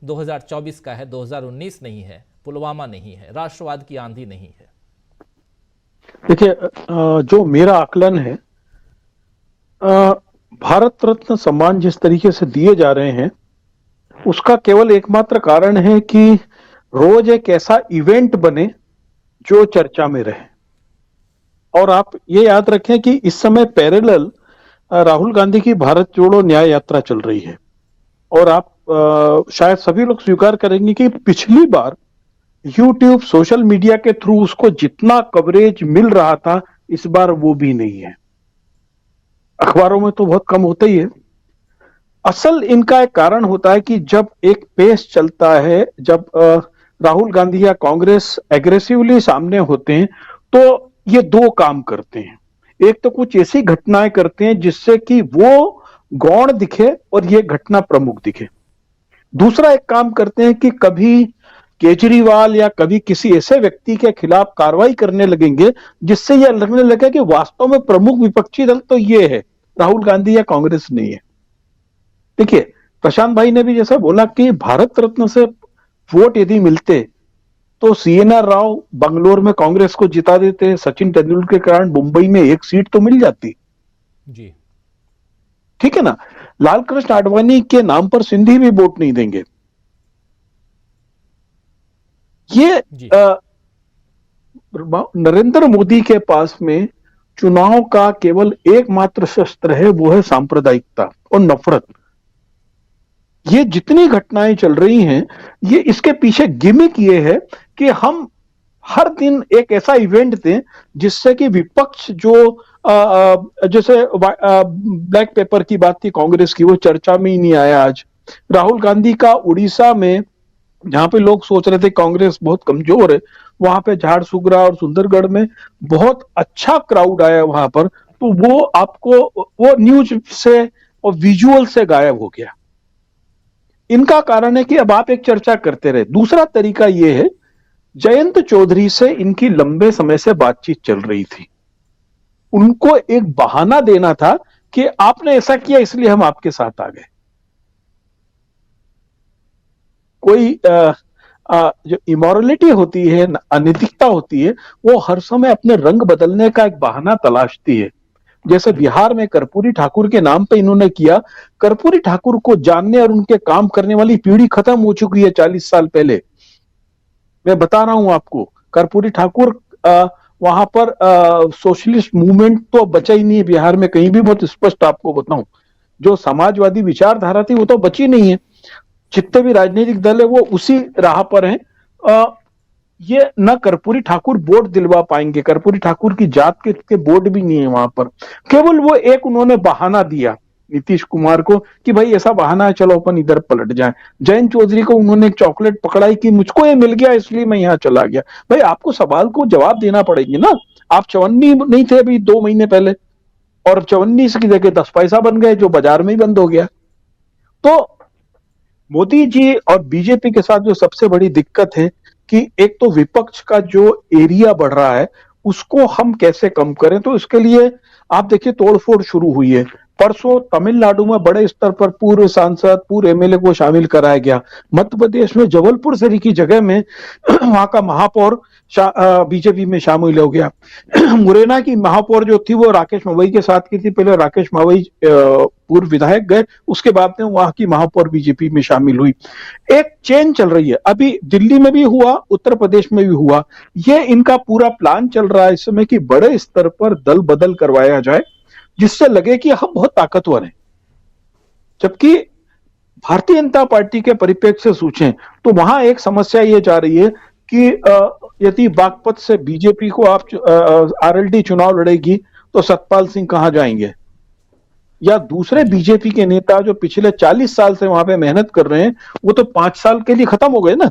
2024 का है, 2019 नहीं है, पुलवामा नहीं है, राष्ट्रवाद की आंधी नहीं है। देखिए, जो मेरा आकलन है, भारत रत्न सम्मान जिस तरीके से दिए जा रहे हैं उसका केवल एकमात्र कारण है कि रोज एक ऐसा इवेंट बने जो चर्चा में रहे। और आप ये याद रखें कि इस समय पैरेलल राहुल गांधी की भारत जोड़ो न्याय यात्रा चल रही है। और आप शायद सभी लोग स्वीकार करेंगे कि पिछली बार यूट्यूब सोशल मीडिया के थ्रू उसको जितना कवरेज मिल रहा था, इस बार वो भी नहीं है। अखबारों में तो बहुत कम होता ही है। असल इनका एक कारण होता है कि जब एक पेस चलता है, जब राहुल गांधी या कांग्रेस एग्रेसिवली सामने होते हैं, तो ये दो काम करते हैं। एक तो कुछ ऐसी घटनाएं करते हैं जिससे कि वो गौण दिखे और ये घटना प्रमुख दिखे। दूसरा एक काम करते हैं कि कभी केजरीवाल या कभी किसी ऐसे व्यक्ति के खिलाफ कार्रवाई करने लगेंगे जिससे यह लगने लगे कि वास्तव में प्रमुख विपक्षी दल तो ये है, राहुल गांधी या कांग्रेस नहीं है। देखिए, प्रशांत भाई ने भी जैसा बोला कि भारत रत्न से वोट यदि मिलते तो सीएनआर राव बंगलोर में कांग्रेस को जिता देते, सचिन तेंदुलकर के कारण मुंबई में एक सीट तो मिल जाती जी। ठीक है ना। लाल कृष्ण आडवाणी के नाम पर सिंधी भी वोट नहीं देंगे। ये नरेंद्र मोदी के पास में चुनाव का केवल एकमात्र शस्त्र है, वो है सांप्रदायिकता और नफरत। ये जितनी घटनाएं चल रही हैं, ये इसके पीछे गिमिक ये है कि हम हर दिन एक ऐसा इवेंट दें जिससे कि विपक्ष जो जैसे ब्लैक पेपर की बात थी कांग्रेस की, वो चर्चा में ही नहीं आया। आज राहुल गांधी का उड़ीसा में, जहां पे लोग सोच रहे थे कांग्रेस बहुत कमजोर है, वहां पे झारसुगड़ा और सुंदरगढ़ में बहुत अच्छा क्राउड आया वहां पर, तो वो आपको वो न्यूज से और विजुअल से गायब हो गया। इनका कारण है कि अब आप एक चर्चा करते रहे। दूसरा तरीका यह है, जयंत चौधरी से इनकी लंबे समय से बातचीत चल रही थी, उनको एक बहाना देना था कि आपने ऐसा किया इसलिए हम आपके साथ आ गए। कोई जो इमोरलिटी होती है, अनैतिकता होती है, वो हर समय अपने रंग बदलने का एक बहाना तलाशती है। जैसे बिहार में कर्पूरी ठाकुर के नाम पे इन्होंने किया। कर्पूरी ठाकुर को जानने और उनके काम करने वाली पीढ़ी खत्म हो चुकी है 40 साल पहले। मैं बता रहा हूं आपको, कर्पूरी ठाकुर वहां पर सोशलिस्ट मूवमेंट तो बचा ही नहीं है बिहार में कहीं भी। बहुत स्पष्ट आपको बताऊं, जो समाजवादी विचारधारा थी वो तो बची नहीं है। जितने भी राजनीतिक दल है वो उसी राह पर हैं। ये न कर्पूरी ठाकुर वोट दिलवा पाएंगे, कर्पूरी ठाकुर की जात के वोट भी नहीं है वहां पर। केवल वो एक उन्होंने बहाना दिया नीतीश कुमार को कि भाई ऐसा बहाना है, चलो अपन इधर पलट जाएं। जयंत चौधरी को उन्होंने एक चॉकलेट पकड़ाई कि मुझको ये मिल गया इसलिए मैं यहां चला गया। भाई आपको सवाल को जवाब देना पड़ेगी ना। आप चवन्नी नहीं थे अभी 2 महीने पहले, और चवन्नी की जगह 10 पैसा बन गए जो बाजार में ही बंद हो गया। तो मोदी जी और बीजेपी के साथ जो सबसे बड़ी दिक्कत है कि एक तो विपक्ष का जो एरिया बढ़ रहा है उसको हम कैसे कम करें। तो इसके लिए आप देखिए तोड़फोड़ शुरू हुई है। परसों तमिलनाडु में बड़े स्तर पर पूर्व सांसद, पूर्व एमएलए को शामिल कराया गया। मध्य प्रदेश में जबलपुर से की जगह में वहां का महापौर बीजेपी में शामिल हो गया। मुरैना की महापौर जो थी वो राकेश मवई के साथ की थी। पहले राकेश मवई पूर्व विधायक गए, उसके बाद में वहां की महापौर बीजेपी में शामिल हुई। एक चेन चल रही है। अभी दिल्ली में भी हुआ, उत्तर प्रदेश में भी हुआ। ये इनका पूरा प्लान चल रहा है इस समय कि बड़े स्तर पर दल बदल करवाया जाए जिससे लगे कि हम बहुत ताकतवर हैं। जबकि भारतीय जनता पार्टी के परिप्रेक्ष्य से सोचें तो वहां एक समस्या ये जा रही है कि यदि बागपत से बीजेपी को आप आरएलडी चुनाव लड़ेगी तो सतपाल सिंह कहां जाएंगे, या दूसरे बीजेपी के नेता जो पिछले 40 साल से वहां पे मेहनत कर रहे हैं वो तो 5 साल के लिए खत्म हो गए ना।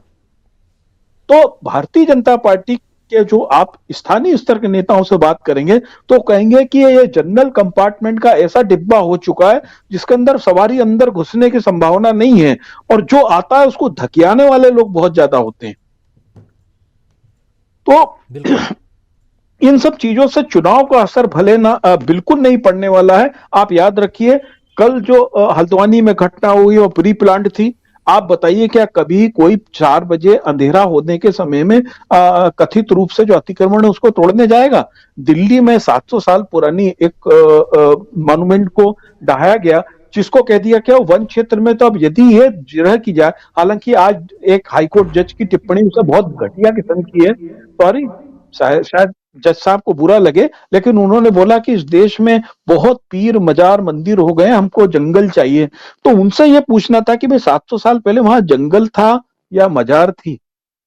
तो भारतीय जनता पार्टी के जो आप स्थानीय स्तर के नेताओं से बात करेंगे तो कहेंगे कि ये जनरल कंपार्टमेंट का ऐसा डिब्बा हो चुका है जिसके अंदर सवारी अंदर घुसने की संभावना नहीं है, और जो आता है उसको धकियाने वाले लोग बहुत ज्यादा होते हैं। तो इन सब चीजों से चुनाव का असर भले ना बिल्कुल नहीं पड़ने वाला है। आप याद रखिए, कल जो हल्द्वानी में घटना हुई वो प्री प्लान्ड थी। आप बताइए क्या कभी कोई 4 बजे अंधेरा होने के समय में कथित रूप से जो अतिक्रमण है उसको तोड़ने जाएगा? दिल्ली में 700 साल पुरानी एक मॉन्यूमेंट को ढहाया गया, जिसको कह दिया क्या वन क्षेत्र में, तो अब यदि ये जिरह की जाए, हालांकि आज एक हाईकोर्ट जज की टिप्पणी उसे बहुत घटिया किस्म की है, सॉरी, शायद जज साहब को बुरा लगे, लेकिन उन्होंने बोला कि इस देश में बहुत पीर मजार मंदिर हो गए, हमको जंगल चाहिए। तो उनसे यह पूछना था कि भाई 700 साल पहले वहां जंगल था या मजार थी,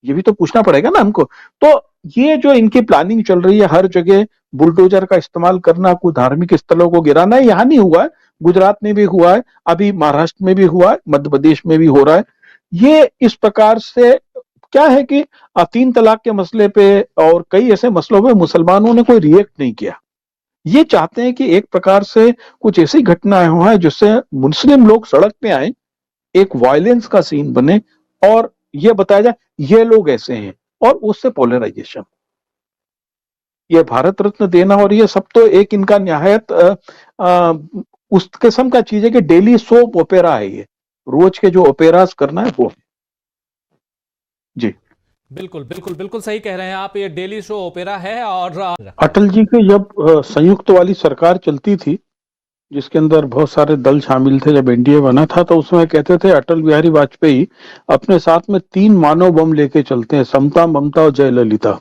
ये भी तो पूछना पड़ेगा ना हमको। तो ये जो इनकी प्लानिंग चल रही है, हर जगह बुलडोजर का इस्तेमाल करना, कुछ धार्मिक स्थलों को गिराना, है यहाँ नहीं हुआ है, गुजरात में भी हुआ है, अभी महाराष्ट्र में भी हुआ है, मध्य प्रदेश में भी हो रहा है। ये इस प्रकार से क्या है कि 3 तलाक के मसले पे और कई ऐसे मसलों पे मुसलमानों ने कोई रिएक्ट नहीं किया। ये चाहते हैं कि एक प्रकार से कुछ ऐसी घटनाएं हो है जिससे मुस्लिम लोग सड़क पे आए, एक वायलेंस का सीन बने और ये बताया जाए ये लोग ऐसे हैं, और उससे पोलराइजेशन, ये भारत रत्न देना और ये सब तो एक इनका निहायत उस किस्म का चीज है कि डेली सोप ओपेरा है, ये रोज के जो ओपेरास करना है वो है। जी। बिल्कुल बिल्कुल बिल्कुल सही कह रहे हैं आप, ये डेली शो ओपेरा है। और अटल जी की जब संयुक्त वाली सरकार चलती थी, जिसके अंदर बहुत सारे दल शामिल थे, जब एनडीए बना था, तो उसमें कहते थे अटल बिहारी वाजपेयी अपने साथ में 3 मानव बम लेके चलते हैं, समता, ममता और जयललिता।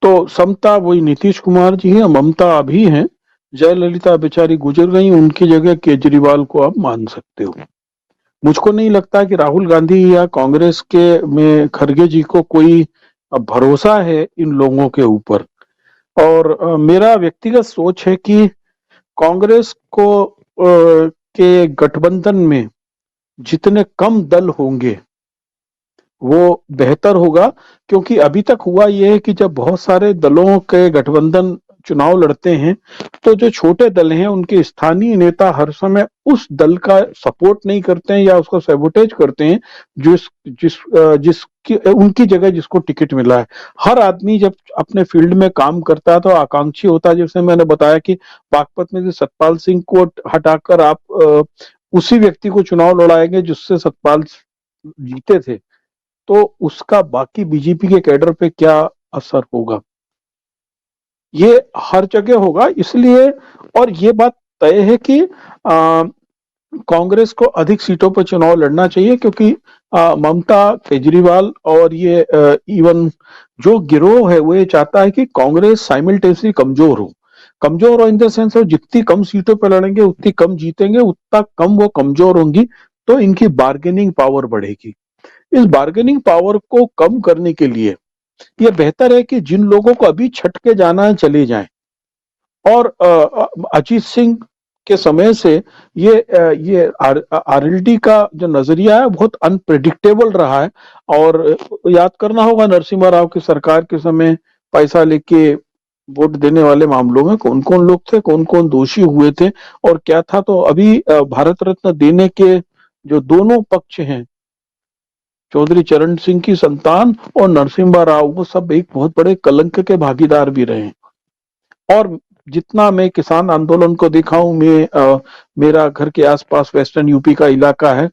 तो समता वही नीतीश कुमार जी है, ममता अभी हैं, जयललिता बेचारी गुजर गई, उनकी जगह केजरीवाल को आप मान सकते हो। मुझको नहीं लगता कि राहुल गांधी या कांग्रेस के में खड़गे जी को कोई भरोसा है इन लोगों के ऊपर। और मेरा व्यक्तिगत सोच है कि कांग्रेस को के गठबंधन में जितने कम दल होंगे वो बेहतर होगा, क्योंकि अभी तक हुआ यह है कि जब बहुत सारे दलों के गठबंधन चुनाव लड़ते हैं, तो जो छोटे दल हैं उनके स्थानीय नेता हर समय उस दल का सपोर्ट नहीं करते हैं या उसको सैबोटेज करते हैं जिस जिस जिसकी उनकी जगह जिसको टिकट मिला है। हर आदमी जब अपने फील्ड में काम करता है तो आकांक्षी होता है, जैसे मैंने बताया कि बागपत में से सतपाल सिंह को हटाकर आप उसी व्यक्ति को चुनाव लड़ाएंगे जिससे सतपाल जीते थे, तो उसका बाकी बीजेपी के कैडर पे क्या असर होगा, ये हर जगह होगा। इसलिए और ये बात तय है कि कांग्रेस को अधिक सीटों पर चुनाव लड़ना चाहिए, क्योंकि ममता, केजरीवाल और ये इवन जो गिरोह है वो ये चाहता है कि कांग्रेस साइमल्टेनियसली कमजोर हो इन द सेंस, जितनी कम सीटों पर लड़ेंगे उतनी कम जीतेंगे, उतना कम वो कमजोर होंगी, तो इनकी बार्गेनिंग पावर बढ़ेगी। इस बार्गेनिंग पावर को कम करने के लिए यह बेहतर है कि जिन लोगों को अभी छटके जाना है चले जाएं। और अजीत सिंह के समय से ये आरएलडी का जो नजरिया है बहुत अनप्रेडिक्टेबल रहा है। और याद करना होगा नरसिम्हा राव की सरकार के समय पैसा लेके वोट देने वाले मामलों में कौन कौन लोग थे, कौन कौन दोषी हुए थे और क्या था। तो अभी भारत रत्न देने के जो दोनों पक्ष हैं, चौधरी चरण सिंह की संतान और नरसिम्हा राव, वो सब एक बहुत बड़े कलंक के भागीदार भी रहे। और जितना मैं किसान आंदोलन को देखा हूं, मेरा घर के आसपास वेस्टर्न यूपी का इलाका है,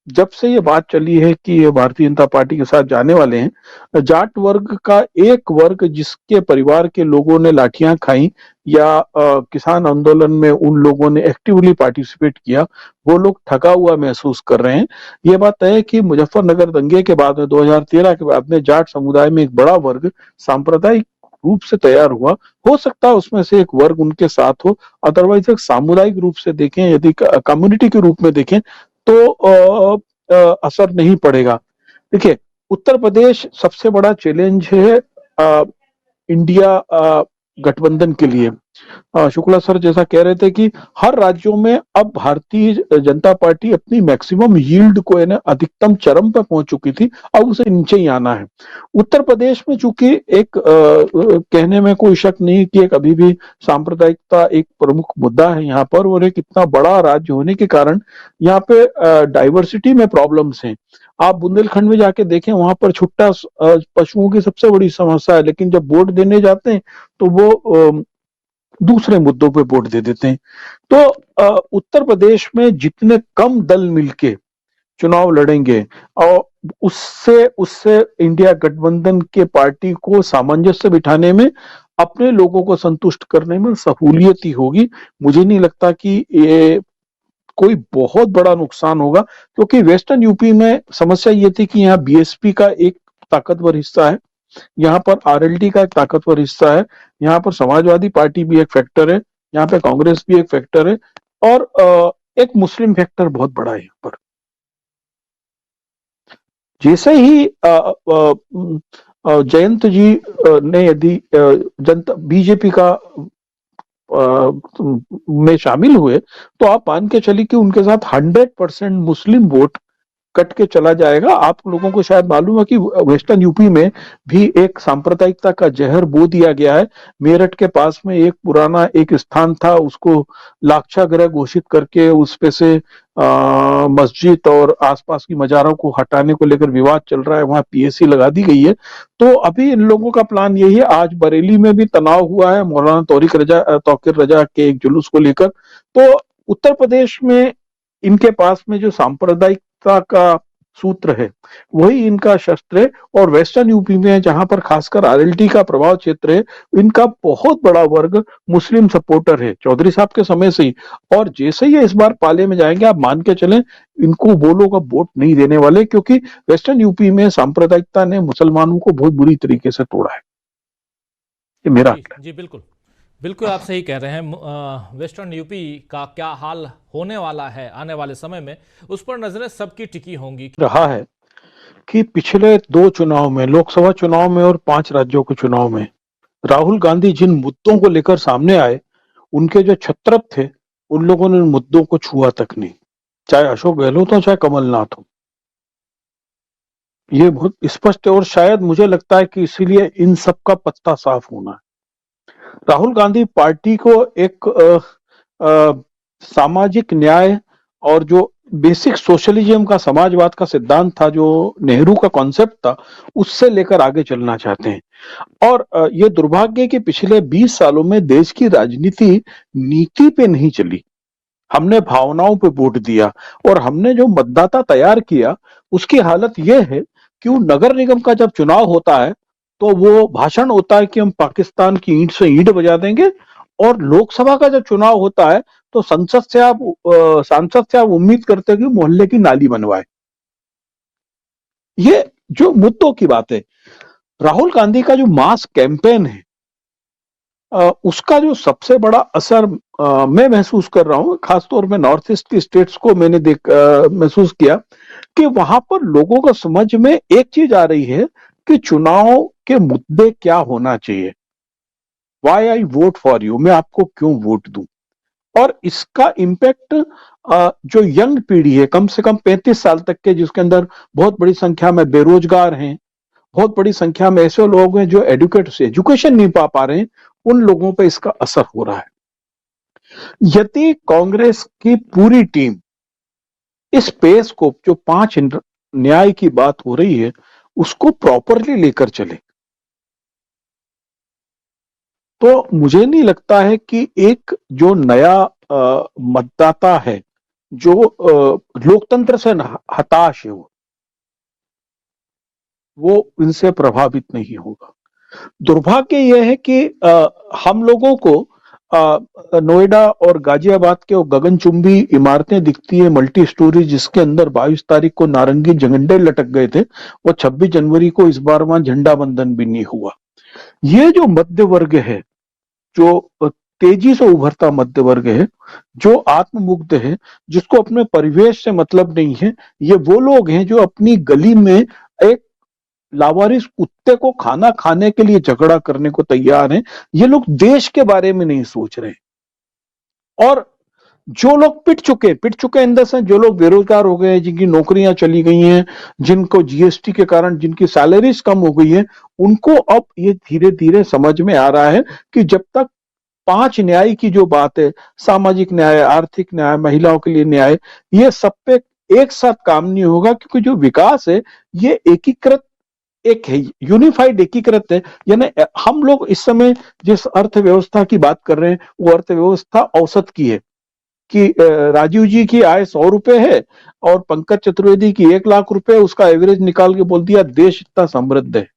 जब से ये बात चली है कि ये भारतीय जनता पार्टी के साथ जाने वाले हैं, जाट वर्ग का एक वर्ग जिसके परिवार के लोगों ने लाठियां खाई या किसान आंदोलन में उन लोगों ने एक्टिवली पार्टिसिपेट किया, वो लोग ठगा हुआ महसूस कर रहे हैं। ये बात है कि मुजफ्फरनगर दंगे के बाद में 2013 के बाद में जाट समुदाय में एक बड़ा वर्ग सांप्रदायिक रूप से तैयार हुआ। हो सकता है उसमें से एक वर्ग उनके साथ हो, अदरवाइज एक सामुदायिक रूप से देखें, यदि कम्युनिटी के रूप में देखें तो असर नहीं पड़ेगा। देखिए, उत्तर प्रदेश सबसे बड़ा चैलेंज है इंडिया गठबंधन के लिए। शुक्ला सर जैसा कह रहे थे कि हर राज्यों में अब भारतीय जनता पार्टी अपनी मैक्सिमम यील्ड को अधिकतम चरम पर पहुंच चुकी थी, अब उसे नीचे ही आना है। उत्तर प्रदेश में चूंकि एक कहने में कोई शक नहीं कि एक अभी भी सांप्रदायिकता एक प्रमुख मुद्दा है यहाँ पर, और एक इतना बड़ा राज्य होने के कारण यहाँ पे डाइवर्सिटी में प्रॉब्लम्स हैं। आप बुंदेलखंड में जाके देखें, वहां पर छुट्टा पशुओं की सबसे बड़ी समस्या है, लेकिन जब वोट देने जाते हैं तो वो दूसरे मुद्दों पे वोट दे देते हैं। तो उत्तर प्रदेश में जितने कम दल मिलके चुनाव लड़ेंगे और उससे उससे इंडिया गठबंधन के पार्टी को सामंजस्य बिठाने में, अपने लोगों को संतुष्ट करने में सहूलियत ही होगी। मुझे नहीं लगता कि ये कोई बहुत बड़ा नुकसान होगा, क्योंकि वेस्टर्न यूपी में समस्या ये थी कि यहाँ बीएसपी का एक ताकतवर हिस्सा है, यहाँ पर आरएलडी का एक ताकतवर हिस्सा है, यहाँ पर समाजवादी पार्टी भी एक फैक्टर है, यहाँ पे कांग्रेस भी एक फैक्टर है, और एक मुस्लिम फैक्टर बहुत बड़ा है यहाँ पर। जैसे ही जयंत जी ने यदि जनता बीजेपी का में शामिल हुए, तो आप मान के चलिए कि उनके साथ 100% मुस्लिम वोट कट के चला जाएगा। आप लोगों को शायद मालूम है कि वेस्टर्न यूपी में भी एक सांप्रदायिकता का जहर बो दिया गया है। मेरठ के पास में एक पुराना एक स्थान था, उसको लाक्षागृह घोषित करके उस पे से मस्जिद और आसपास की मजारों को हटाने को लेकर विवाद चल रहा है, वहां पीएससी लगा दी गई है। तो अभी इन लोगों का प्लान यही है। आज बरेली में भी तनाव हुआ है मौलाना तौकीर रजा के एक जुलूस को लेकर। तो उत्तर प्रदेश में इनके पास में जो सांप्रदायिकता का सूत्र है वही इनका शस्त्र है, और वेस्टर्न यूपी में जहां पर खासकर आरएलडी का प्रभाव क्षेत्र है, इनका बहुत बड़ा वर्ग मुस्लिम सपोर्टर है चौधरी साहब के समय से ही। और जैसे ही इस बार पाले में जाएंगे, आप मान के चलें इनको वो लोग अब वोट नहीं देने वाले, क्योंकि वेस्टर्न यूपी में सांप्रदायिकता ने मुसलमानों को बहुत बुरी तरीके से तोड़ा है। ये मेरा जी जी, बिल्कुल बिल्कुल आप सही कह रहे हैं। वेस्टर्न यूपी का क्या हाल होने वाला है आने वाले समय में, उस पर नजरें सबकी टिकी होंगी। रहा है कि पिछले 2 चुनाव में, लोकसभा चुनाव में और 5 राज्यों के चुनाव में, राहुल गांधी जिन मुद्दों को लेकर सामने आए, उनके जो छत्रप थे उन लोगों ने उन मुद्दों को छुआ तक नहीं, चाहे अशोक गहलोत हो चाहे कमलनाथ हो। ये बहुत स्पष्ट है, और शायद मुझे लगता है कि इसीलिए इन सब का पत्ता साफ होना है। राहुल गांधी पार्टी को एक सामाजिक न्याय और जो बेसिक सोशलिज्म का, समाजवाद का सिद्धांत था, जो नेहरू का कॉन्सेप्ट था, उससे लेकर आगे चलना चाहते हैं। और ये दुर्भाग्य कि पिछले 20 सालों में देश की राजनीति नीति पे नहीं चली, हमने भावनाओं पे वोट दिया, और हमने जो मतदाता तैयार किया उसकी हालत यह है कि वो नगर निगम का जब चुनाव होता है तो वो भाषण होता है कि हम पाकिस्तान की ईंट से ईंट बजा देंगे, और लोकसभा का जब चुनाव होता है तो सांसद से आप उम्मीद करते हैं कि मोहल्ले की नाली बनवाए। ये जो मुद्दों की बात है, राहुल गांधी का जो मास कैंपेन है, उसका जो सबसे बड़ा असर मैं महसूस कर रहा हूं, खासतौर में नॉर्थ ईस्ट की स्टेट्स को मैंने महसूस किया कि वहां पर लोगों को समझ में एक चीज आ रही है कि चुनाव के मुद्दे क्या होना चाहिए। Why I vote for you, मैं आपको क्यों वोट दूं। और इसका इम्पैक्ट जो यंग पीढ़ी है, कम से कम 35 साल तक के, जिसके अंदर बहुत बड़ी संख्या में बेरोजगार हैं, बहुत बड़ी संख्या में ऐसे लोग हैं जो एजुकेशन नहीं पा पा रहे हैं, उन लोगों पे इसका असर हो रहा है। यदि कांग्रेस की पूरी टीम इस पेस को, जो 5 न्याय की बात हो रही है, उसको प्रॉपरली लेकर चले, तो मुझे नहीं लगता है कि एक जो नया मतदाता है, जो लोकतंत्र से हताश है, वो इनसे प्रभावित नहीं होगा। दुर्भाग्य यह है कि हम लोगों को नोएडा और गाजियाबाद के वो गगनचुंबी इमारतें दिखती है, मल्टी स्टोरी, जिसके अंदर 22 तारीख को नारंगी झंडे लटक गए थे, वो 26 जनवरी को इस बार वहां झंडा बंधन भी नहीं हुआ। ये जो मध्य वर्ग है, जो तेजी से उभरता मध्य वर्ग है, जो आत्ममुग्ध है, जिसको अपने परिवेश से मतलब नहीं है, ये वो लोग हैं जो अपनी गली में एक लावारिस कुत्ते को खाना खाने के लिए झगड़ा करने को तैयार हैं। ये लोग देश के बारे में नहीं सोच रहे। और जो लोग पिट चुके इन द सेंस, जो लोग बेरोजगार हो गए हैं, जिनकी नौकरियां चली गई हैं, जिनको जीएसटी के कारण जिनकी सैलरीज कम हो गई है, उनको अब ये धीरे धीरे समझ में आ रहा है कि जब तक 5 न्याय की जो बात है, सामाजिक न्याय, आर्थिक न्याय, महिलाओं के लिए न्याय, ये सब पे एक साथ काम नहीं होगा, क्योंकि जो विकास है ये एकीकृत एक यूनिफाइड एकीकृत है। यानी हम लोग इस समय जिस अर्थव्यवस्था की बात कर रहे हैं वो अर्थव्यवस्था औसत की है कि राजीव जी की आय 100 रुपए है और पंकज चतुर्वेदी की 1 लाख रुपए, उसका एवरेज निकाल के बोल दिया देश इतना समृद्ध है।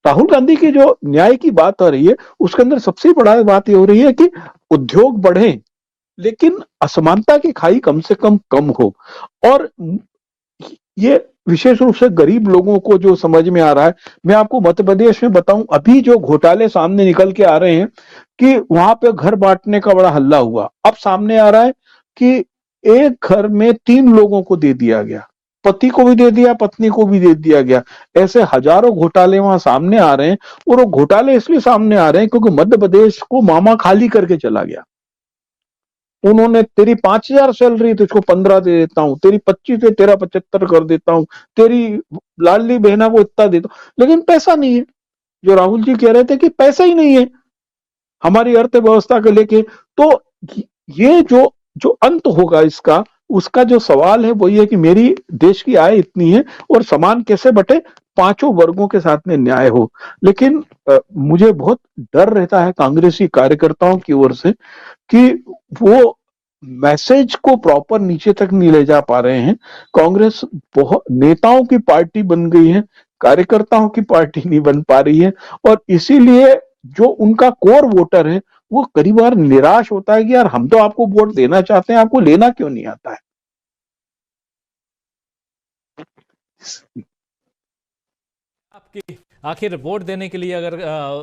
राहुल गांधी की जो न्याय की बात आ रही है उसके अंदर सबसे बड़ा बात ये हो रही है कि उद्योग बढ़े लेकिन असमानता की खाई कम से कम हो। और ये विशेष रूप से गरीब लोगों को जो समझ में आ रहा है, मैं आपको मध्य प्रदेश में बताऊं अभी जो घोटाले सामने निकल के आ रहे हैं कि वहां पे घर बांटने का बड़ा हल्ला हुआ, अब सामने आ रहा है कि एक घर में 3 लोगों को दे दिया गया, पति को भी दे दिया पत्नी को भी दे दिया गया। ऐसे हजारों घोटाले वहां सामने आ रहे हैं और वो घोटाले इसलिए सामने आ रहे हैं क्योंकि मध्य प्रदेश को मामा खाली करके चला गया। उन्होंने तेरी 5,000 सैलरी तुझको 15 दे देता हूं, तेरी 25 है तेरा 75 कर देता हूं, तेरी लाडली बहना को इतना देता हूं, लेकिन पैसा नहीं है। जो राहुल जी कह रहे थे कि पैसा ही नहीं है हमारी अर्थव्यवस्था को लेके। तो ये जो जो अंत होगा इसका, उसका जो सवाल है वो ये है कि मेरी देश की आय इतनी है और समान कैसे बटे, पांचों वर्गों के साथ में न्याय हो। लेकिन मुझे बहुत डर रहता है कांग्रेसी कार्यकर्ताओं की ओर से कि वो मैसेज को प्रॉपर नीचे तक नहीं ले जा पा रहे हैं। कांग्रेस बहुत नेताओं की पार्टी बन गई है, कार्यकर्ताओं की पार्टी नहीं बन पा रही है। और इसीलिए जो उनका कोर वोटर है वो कई बार निराश होता है कि यार हम तो आपको वोट देना चाहते हैं, आपको लेना क्यों नहीं आता है। आपकी आखिर वोट देने के लिए अगर